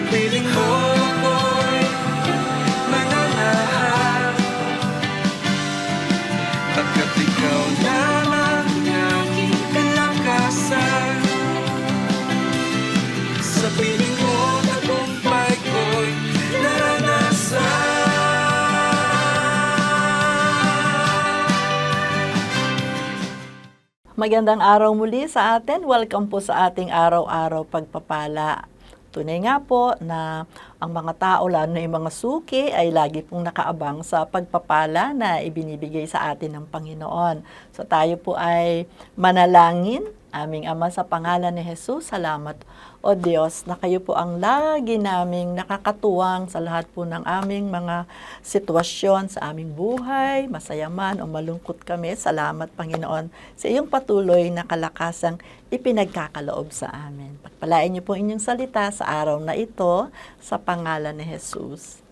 Piling mo ako'y mananahan, pagkat ikaw lamang ang aking kalakasan. Sa piling mo tagumpay ko'y naranasan. Magandang araw muli sa atin. Welcome po sa ating araw-araw pagpapala. Tunay nga po na ang mga tao, lalo na yung mga suki, ay lagi pong nakaabang sa pagpapala na ibinibigay sa atin ng Panginoon. So tayo po ay manalangin. Aming Ama, sa pangalan ni Jesus, salamat o Diyos na kayo po ang lagi naming nakakatuwang sa lahat po ng aming mga sitwasyon sa aming buhay, masaya man o malungkot kami. Salamat, Panginoon, sa iyong patuloy na kalakasang ipinagkakaloob sa amin. Pagpalain niyo po inyong salita sa araw na ito sa pangalan ni Jesus.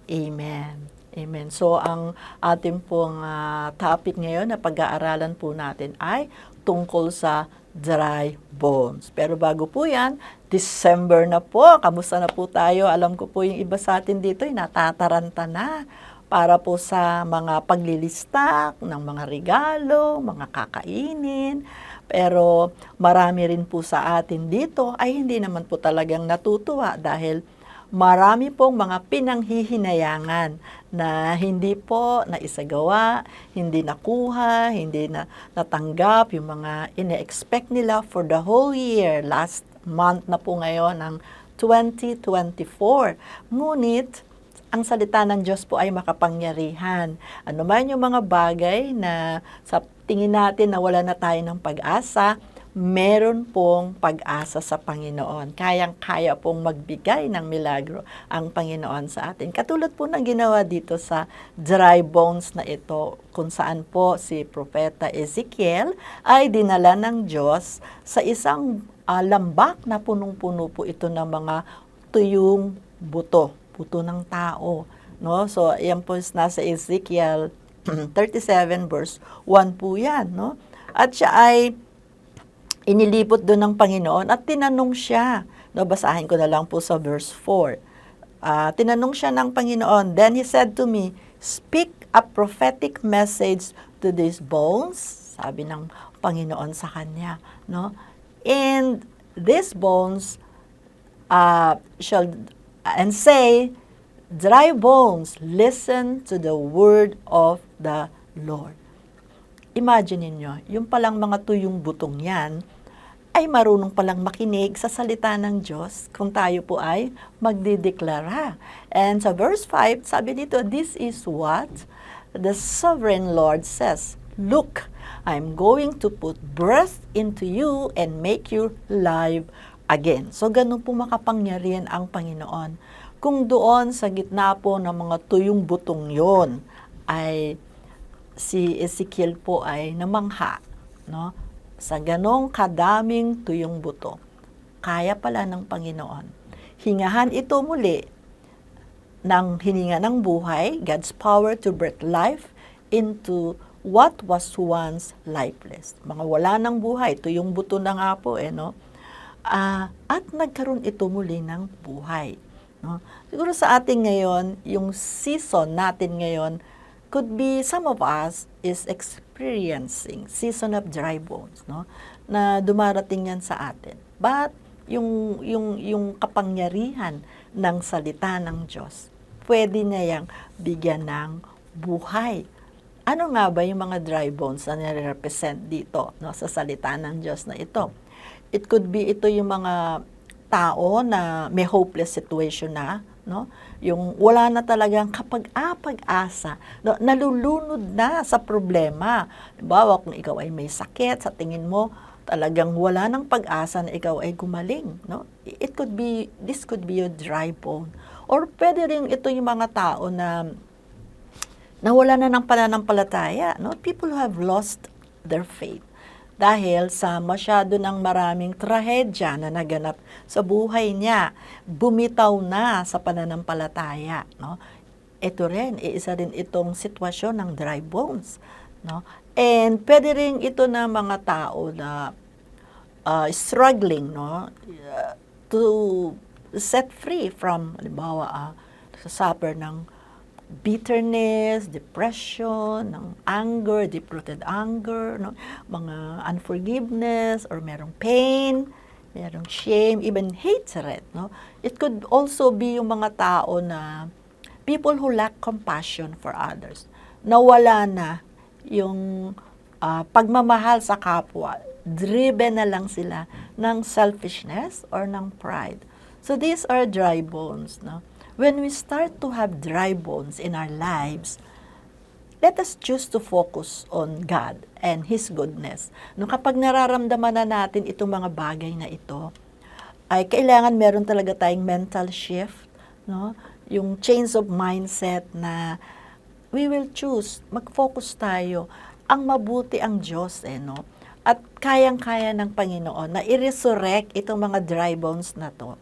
Amen. Amen. So, ang ating pong topic ngayon na pag-aaralan po natin ay tungkol sa dry bones. Pero bago po yan, December na po. Kamusta na po tayo? Alam ko po yung iba sa atin dito ay natataranta na para po sa mga paglilista ng mga regalo, mga kakainin. Pero marami rin po sa atin dito ay hindi naman po talagang natutuwa dahil marami pong mga pinanghihinayangan na hindi po naisagawa, hindi nakuha, hindi na natanggap yung mga ine-expect nila for the whole year. Last month na po ngayon ng 2024. Ngunit, ang salita ng Diyos po ay makapangyarihan. Ano man yung mga bagay na sa tingin natin na wala na tayo ng pag-asa, meron pong pag-asa sa Panginoon. Kayang-kaya pong magbigay ng milagro ang Panginoon sa atin. Katulad po ng ginawa dito sa dry bones na ito, kung saan po si Propeta Ezekiel ay dinala ng Diyos sa isang lambak na punong-puno po ito ng mga tuyong buto ng tao. No? So, yan po nasa Ezekiel 37 verse 1 po yan. No? At siya ay inilipot doon ng Panginoon at tinanong siya. No, basahin ko na lang po sa verse 4. Tinanong siya ng Panginoon, "Then he said to me, speak a prophetic message to these bones." Sabi ng Panginoon sa kanya. No? "And these bones and say, dry bones, listen to the word of the Lord." Imagine niyo, yung palang mga tuyong butong yan, ay marunong palang makinig sa salita ng Diyos kung tayo po ay magdideklara. And sa verse 5, sabi dito, "This is what the sovereign Lord says. Look, I'm going to put breath into you and make you live again." So, ganun po makapangyarihan ang Panginoon. Kung doon sa gitna po ng mga tuyong butong yon ay si Ezekiel po ay namangha, no? Sa ganong kadaming tuyong buto, kaya pala ng Panginoon. Hingahan ito muli ng hininga ng buhay, God's power to breathe life into what was once lifeless. Mga wala ng buhay, tuyong buto na nga po, no? At nagkaroon ito muli ng buhay. No? Siguro sa atin ngayon, yung season natin ngayon, could be some of us is experiencing season of dry bones, no? Na dumarating yan sa atin. But yung kapangyarihan ng salita ng Diyos, pwede na yang bigyan ng buhay. Ano nga ba yung mga dry bones na nire-represent dito, no, sa salita ng Diyos na ito? It could be ito yung mga tao na may hopeless situation na, no? Yung wala na talagang kapag-pag-asa, no? Nalulunod na sa problema. Halimbawa, kung ikaw ay may sakit, sa tingin mo, talagang wala ng pag-asa na ikaw ay gumaling, no? This could be your dry bone. Or pwede rin ito yung mga tao na nawala na ng pananampalataya, no? People who have lost their faith. Dahil sa masyado ng maraming trahedya na naganap sa buhay niya, bumitaw na sa pananampalataya, no? Ito rin, isa rin itong sitwasyon ng dry bones, no? And pwede rin ito na mga tao na struggling, no? To set free from, halimbawa, suffer ng bitterness, depression, ng anger, deep-rooted anger, no? Mga unforgiveness, or merong pain, merong shame, even hatred. No? It could also be yung mga tao na people who lack compassion for others. Nawala na yung pagmamahal sa kapwa. Driven na lang sila ng selfishness or ng pride. So these are dry bones. No? When we start to have dry bones in our lives, let us choose to focus on God and His goodness. No, kapag nararamdaman na natin itong mga bagay na ito, ay kailangan meron talaga tayong mental shift, no? Yung change of mindset na we will choose, mag-focus tayo, ang mabuti ang Diyos, no? At kayang-kaya ng Panginoon na i-resurrect itong mga dry bones na to.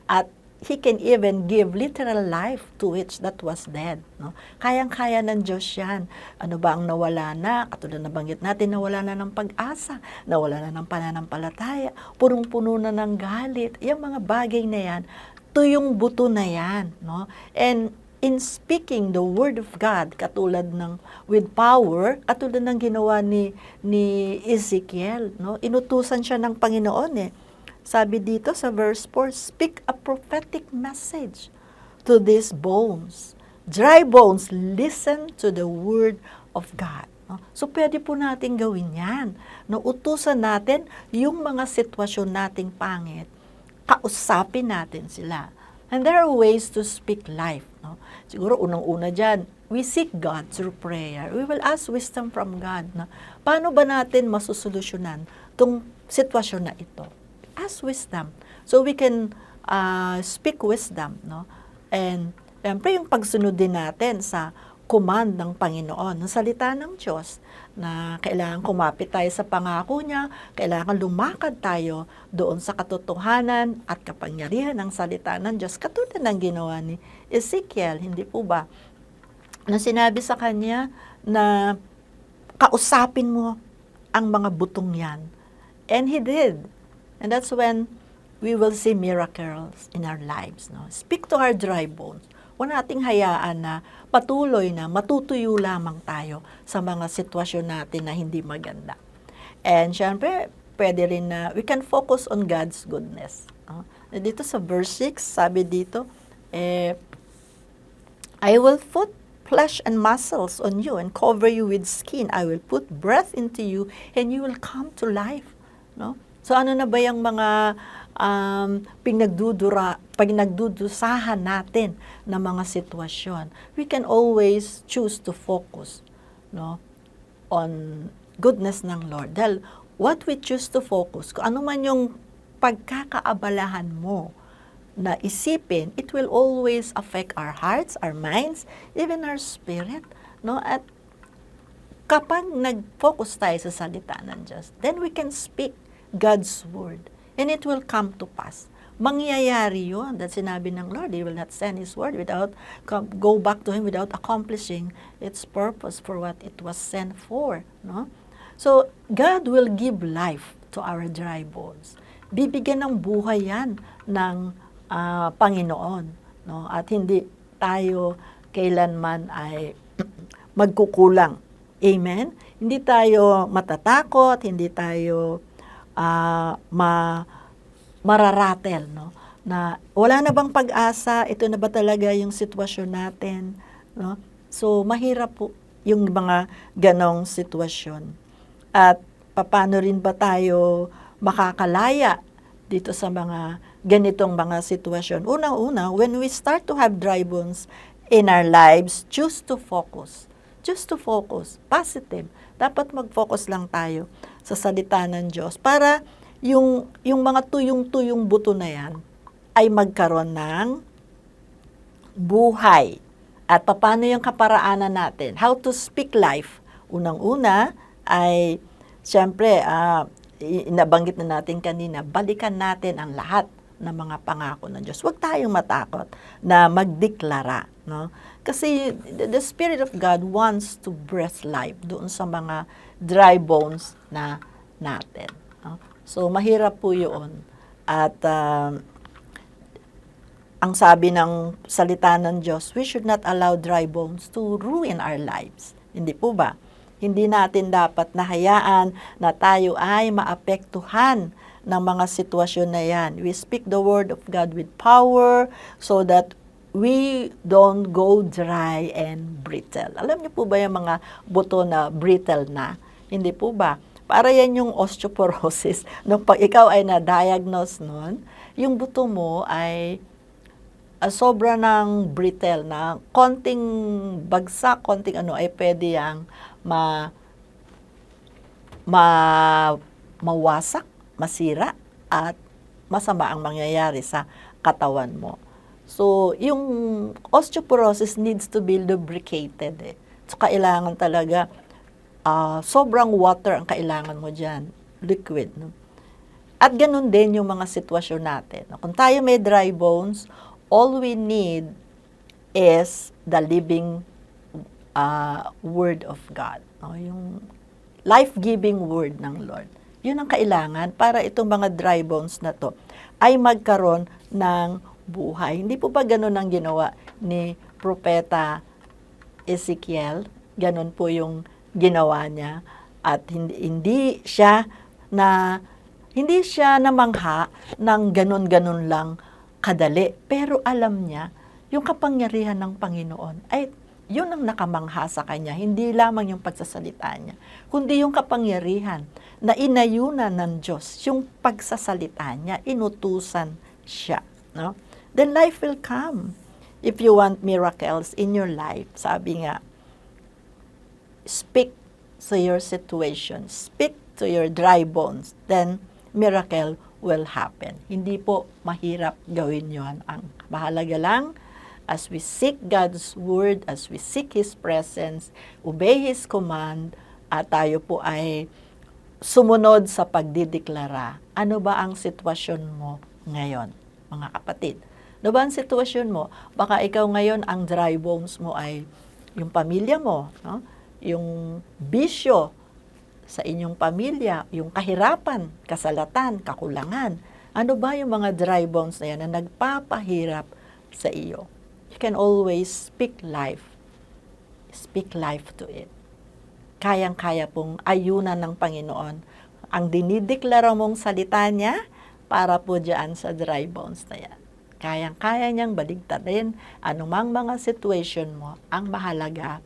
At He can even give literal life to which that was dead. No? Kayang-kaya ng Diyos yan. Ano ba ang nawala na? Katulad na banggit natin, nawala na ng pag-asa, nawala na ng pananampalataya, punong-puno na ng galit. Yung mga bagay na yan, tuyong buto na yan. No? And in speaking the Word of God, katulad ng with power, katulad ng ginawa ni Ezekiel, no? Inutusan siya ng Panginoon Sabi dito sa verse 4, speak a prophetic message to these bones. Dry bones, listen to the word of God. No? So, pwede po natin gawin yan. No, utusan natin yung mga sitwasyon nating pangit. Kausapin natin sila. And there are ways to speak life. No? Siguro, unang-una dyan, we seek God through prayer. We will ask wisdom from God. No? Paano ba natin masusolusyonan itong sitwasyon na ito? Ask wisdom. So we can speak wisdom, no? And siyempre yung pagsunod din natin sa command ng Panginoon, ng salita ng Diyos, na kailangan kumapit tayo sa pangako niya, kailangan lumakad tayo doon sa katotohanan at kapangyarihan ng salita ng Diyos, katulad ng ginawa ni Ezekiel, hindi po ba? Na sinabi sa kanya na kausapin mo ang mga butong yan. And he did. And that's when we will see miracles in our lives. No? Speak to our dry bones. Huwag nating hayaan na patuloy na matutuyo lamang tayo sa mga sitwasyon natin na hindi maganda. And syempre, pwede rin na we can focus on God's goodness. No? Dito sa verse 6, sabi dito, I will put flesh and muscles on you and cover you with skin. I will put breath into you and you will come to life. No? So ano na ba yung mga pinagdudusahan natin na mga sitwasyon? We can always choose to focus, no, on goodness ng Lord. Dahil what we choose to focus, kung ano man yung pagkakaabalahan mo na isipin, it will always affect our hearts, our minds, even our spirit. No? At kapag nag-focus tayo sa salita ng Diyos, then we can speak God's word. And it will come to pass. Mangyayari yun. That sinabi ng Lord, He will not send His word without, go back to Him without accomplishing its purpose for what it was sent for. No? So, God will give life to our dry bones. Bibigyan ng buhay yan ng Panginoon. No? At hindi tayo kailanman ay magkukulang. Amen? Hindi tayo matatakot, hindi tayo mararatel, no? Na wala na bang pag-asa, ito na ba talaga yung sitwasyon natin, no? So mahirap po yung mga ganong sitwasyon. At paano rin ba tayo makakalaya dito sa mga ganitong mga sitwasyon? Unang-una, when we start to have dry bones in our lives, choose to focus. Just to focus, positive. Dapat mag-focus lang tayo sa salita ng Diyos para yung mga tuyong-tuyong buto na yan ay magkaroon ng buhay. At paano yung kaparaanan natin? How to speak life? Unang-una ay, siyempre, nabanggit na natin kanina, balikan natin ang lahat ng mga pangako ng Diyos. Huwag tayong matakot na magdeklara, no? Kasi the Spirit of God wants to breathe life doon sa mga dry bones na natin. No? So, mahirap po yun. At ang sabi ng salita ng Diyos, we should not allow dry bones to ruin our lives. Hindi po ba? Hindi natin dapat nahayaan na tayo ay maapektuhan ng mga sitwasyon na yan. We speak the word of God with power so that we don't go dry and brittle. Alam niyo po ba yung mga buto na brittle na? Hindi po ba? Para yan yung osteoporosis. Nung pag ikaw ay na-diagnose nun, yung buto mo ay sobra ng brittle na konting bagsak, konting ano ay pwede yang mawasak, masira at masama ang mangyayari sa katawan mo. So, yung osteoporosis needs to be lubricated. So, kailangan talaga sobrang water ang kailangan mo dyan, liquid. No? At ganun din yung mga sitwasyon natin. Kung tayo may dry bones, all we need is the living word of God. No? Yung life-giving word ng Lord. Yun ang kailangan para itong mga dry bones na to ay magkaroon ng buhay. Hindi po ba ganun ang ginawa ni Propeta Ezekiel? Ganun po yung ginawa niya. At hindi siya namangha ng ganun-ganun lang kadali. Pero alam niya, yung kapangyarihan ng Panginoon ay yun ang nakamangha sa kanya. Hindi lamang yung pagsasalita niya, kundi yung kapangyarihan na inayunan ng Diyos, yung pagsasalita niya, inutusan siya. No? Then life will come. If you want miracles in your life, sabi nga, speak to your situation, speak to your dry bones, then miracle will happen. Hindi po mahirap gawin yon. Ang mahalaga lang, as we seek God's word, as we seek His presence, obey His command, at tayo po ay sumunod sa pagdideklara. Ano ba ang sitwasyon mo ngayon, mga kapatid? Ano ba ang sitwasyon mo? Baka ikaw ngayon, ang dry bones mo ay yung pamilya mo, no? Yung bisyo sa inyong pamilya, yung kahirapan, kasalatan, kakulangan. Ano ba yung mga dry bones na yan na nagpapahirap sa iyo? You can always speak life. Speak life to it. Kayang-kaya pong ayunan ng Panginoon ang dinideklara mong salita niya para po dyan sa dry bones na yan. Kayang-kaya niyang baligtarin anumang mga situation mo. Ang mahalaga,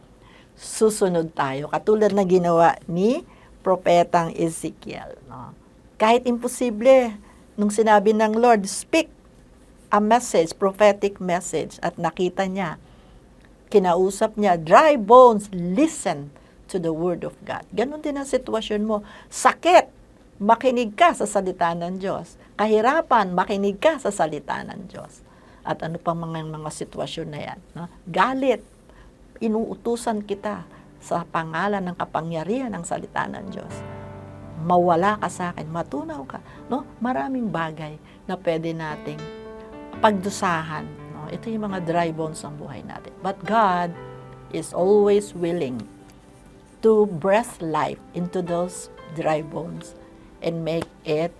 susunod tayo. Katulad na ginawa ni Propetang Ezekiel. No? Kahit imposible, nung sinabi ng Lord, speak a message, prophetic message, at nakita niya, kinausap niya, dry bones, listen to the word of God. Ganon din ang sitwasyon mo. Sakit, makinig ka sa salita ng Diyos. Kahirapan, makinig ka sa salita ng Diyos. At ano pang mga sitwasyon na yan? No? Galit, inuutusan kita sa pangalan ng kapangyarihan ng salita ng Diyos. Mawala ka sa akin, matunaw ka. No? Maraming bagay na pwede nating pagdusahan. No? Ito yung mga dry bones ng buhay natin. But God is always willing to breathe life into those dry bones and make it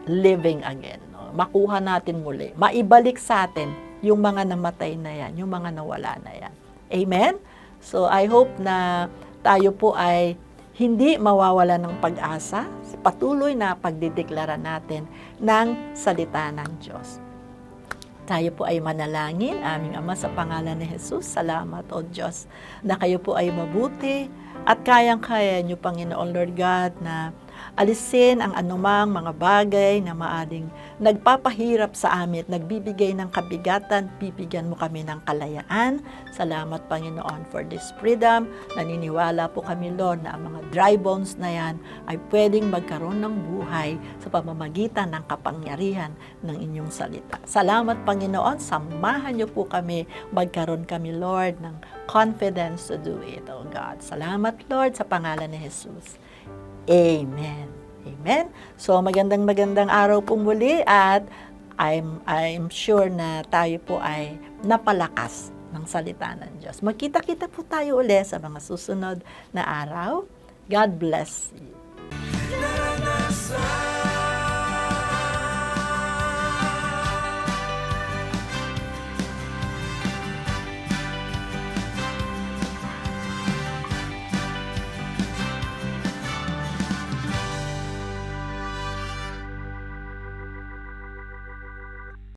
living again. No? Makuha natin muli. Maibalik sa atin yung mga namatay na yan, yung mga nawala na yan. Amen? So I hope na tayo po ay hindi mawawala ng pag-asa sa patuloy na pagdideklara natin ng salita ng Diyos. Tayo po ay manalangin, aming Ama, sa pangalan ni Jesus. Salamat, O Diyos, na kayo po ay mabuti at kayang-kaya niyo, Panginoon Lord God, na alisin ang anumang mga bagay na maaring nagpapahirap sa amin at nagbibigay ng kabigatan, bibigyan mo kami ng kalayaan. Salamat, Panginoon, for this freedom. Naniniwala po kami, Lord, na ang mga dry bones na yan ay pwedeng magkaroon ng buhay sa pamamagitan ng kapangyarihan ng inyong salita. Salamat, Panginoon, samahan niyo po kami, magkaroon kami, Lord, ng confidence to do it, O God. Salamat, Lord, sa pangalan ni Jesus. Amen. Amen. So magandang araw po muli at I'm sure na tayo po ay napalakas ng salita ng Diyos. Magkita-kita po tayo ulit sa mga susunod na araw. God bless you.